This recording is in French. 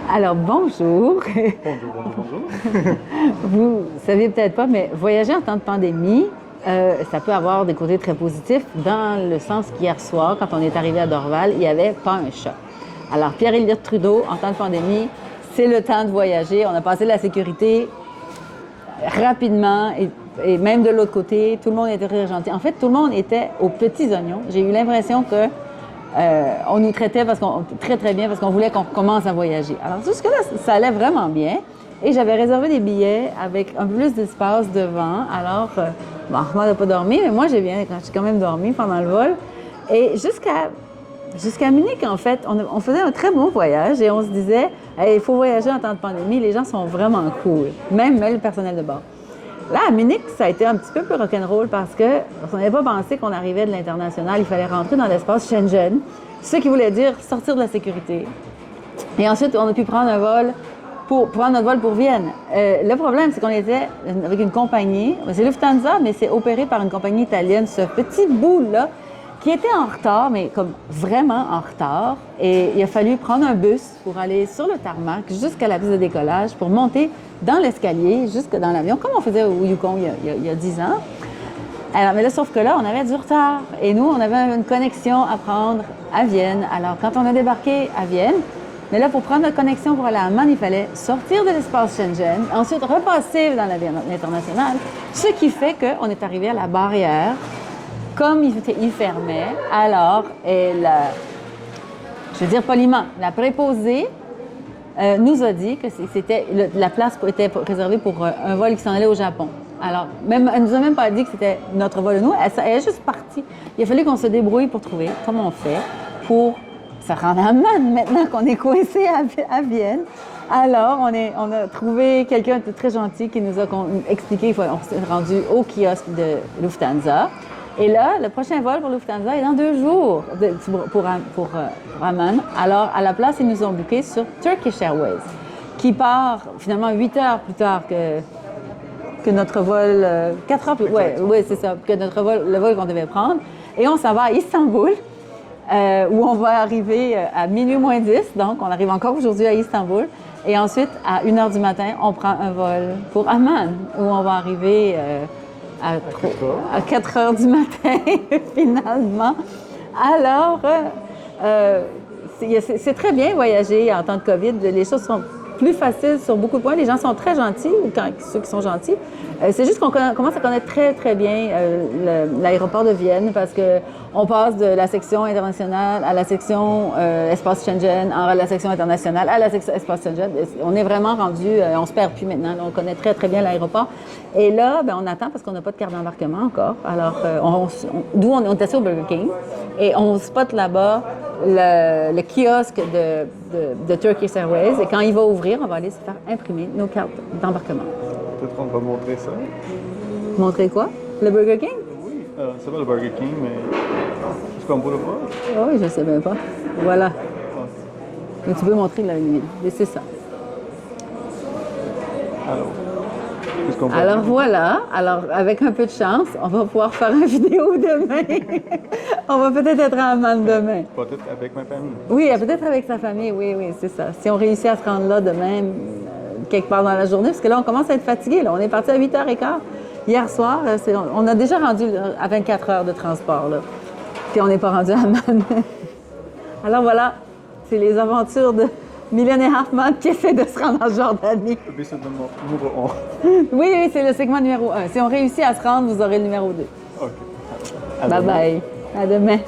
Alors, bonjour. Bonjour. Vous savez peut-être pas, mais voyager en temps de pandémie, ça peut avoir des côtés très positifs dans le sens qu'hier soir, quand on est arrivé à Dorval, il n'y avait pas un chat. Alors, Pierre-Éliott Trudeau, en temps de pandémie, c'est le temps de voyager. On a passé la sécurité rapidement et même de l'autre côté, tout le monde était très gentil. En fait, tout le monde était aux petits oignons. J'ai eu l'impression que on nous traitait très, très bien parce qu'on voulait qu'on commence à voyager. Alors, jusque-là, ça allait vraiment bien. Et j'avais réservé des billets avec un peu plus d'espace devant. Alors, bon, Armand n'a pas dormi, mais moi, j'ai quand même dormi pendant le vol. Et jusqu'à Munich, en fait, on faisait un très bon voyage et on se disait, hey, il faut voyager en temps de pandémie, les gens sont vraiment cool, même le personnel de bord. Là, à Munich, ça a été un petit peu plus rock'n'roll parce qu'on n'avait pas pensé qu'on arrivait de l'international. Il fallait rentrer dans l'espace Schengen, ce qui voulait dire sortir de la sécurité. Et ensuite, on a pu prendre notre vol pour Vienne. Le problème, c'est qu'on était avec une compagnie, c'est Lufthansa, mais c'est opéré par une compagnie italienne, ce petit bout-là, qui était en retard, mais comme vraiment en retard. Et il a fallu prendre un bus pour aller sur le tarmac jusqu'à la piste de décollage pour monter dans l'escalier, jusque dans l'avion, comme on faisait au Yukon il y a 10 ans. Alors, mais là, sauf que là, on avait du retard. Et nous, on avait une connexion à prendre à Vienne. Alors, quand on a débarqué à Vienne, mais là, pour prendre notre connexion pour aller à Amman, il fallait sortir de l'espace Schengen, ensuite repasser dans l'avion international, ce qui fait qu'on est arrivé à la barrière. Comme il fermait, alors, je veux dire poliment, la préposée nous a dit que la place était réservée pour un vol qui s'en allait au Japon. Alors, elle ne nous a même pas dit que c'était notre vol de nous, elle est juste partie. Il a fallu qu'on se débrouille pour trouver comment on fait pour se rendre à Amman maintenant qu'on est coincé à Vienne. Alors, on a trouvé quelqu'un de très gentil qui nous a expliqué, on s'est rendu au kiosque de Lufthansa. Et là, le prochain vol pour Lufthansa est dans 2 jours pour Amman. Alors, à la place, ils nous ont booké sur Turkish Airways, qui part finalement 8 heures plus tard que notre vol, 4 heures plus tard, ouais, c'est ça, que le vol qu'on devait prendre. Et on s'en va à Istanbul, où on va arriver à minuit moins 10, donc on arrive encore aujourd'hui à Istanbul. Et ensuite, à 1 heure du matin, on prend un vol pour Amman, où on va arriver à 4 heures du matin, finalement. Alors, c'est très bien voyager en temps de COVID. Les choses sont plus faciles sur beaucoup de points. Les gens sont très gentils, ceux qui sont gentils. C'est juste qu'on commence à connaître très, très bien l'aéroport de Vienne parce qu'on passe de la section internationale à la section espace Schengen, à la section internationale, à la section espace Schengen. On est vraiment rendu, on se perd plus maintenant. On connaît très, très bien l'aéroport. Et là, on attend parce qu'on n'a pas de carte d'embarquement encore. Alors, on était sur Burger King et on spot là-bas le kiosque de Turkish Airways. Et quand il va ouvrir, on va aller se faire imprimer nos cartes d'embarquement. Peut-être qu'on va montrer ça. Montrer quoi? Le Burger King? Oui, c'est pas le Burger King, mais est-ce qu'on peut le voir? Oh, oui, je ne sais même pas. Voilà. Mais tu peux montrer la ligne. Et c'est ça. Alors, qu'est-ce qu'on peut Alors voilà. Alors, avec un peu de chance, on va pouvoir faire une vidéo demain. On va peut-être être à Amman demain. Peut-être avec ma famille. Oui, peut-être avec sa famille. Oui, c'est ça. Si on réussit à se rendre là demain, quelque part dans la journée, parce que là, on commence à être fatigué. Là. On est parti à 8h15 hier soir. On a déjà rendu à 24 heures de transport. Là. Puis on n'est pas rendu à Amman. Alors voilà, c'est les aventures de Mylène et Hartmann qui essaient de se rendre en Jordanie. Le c'est le numéro 1. Oui, c'est le segment numéro 1. Si on réussit à se rendre, vous aurez le numéro 2. OK. Bye bye. À demain.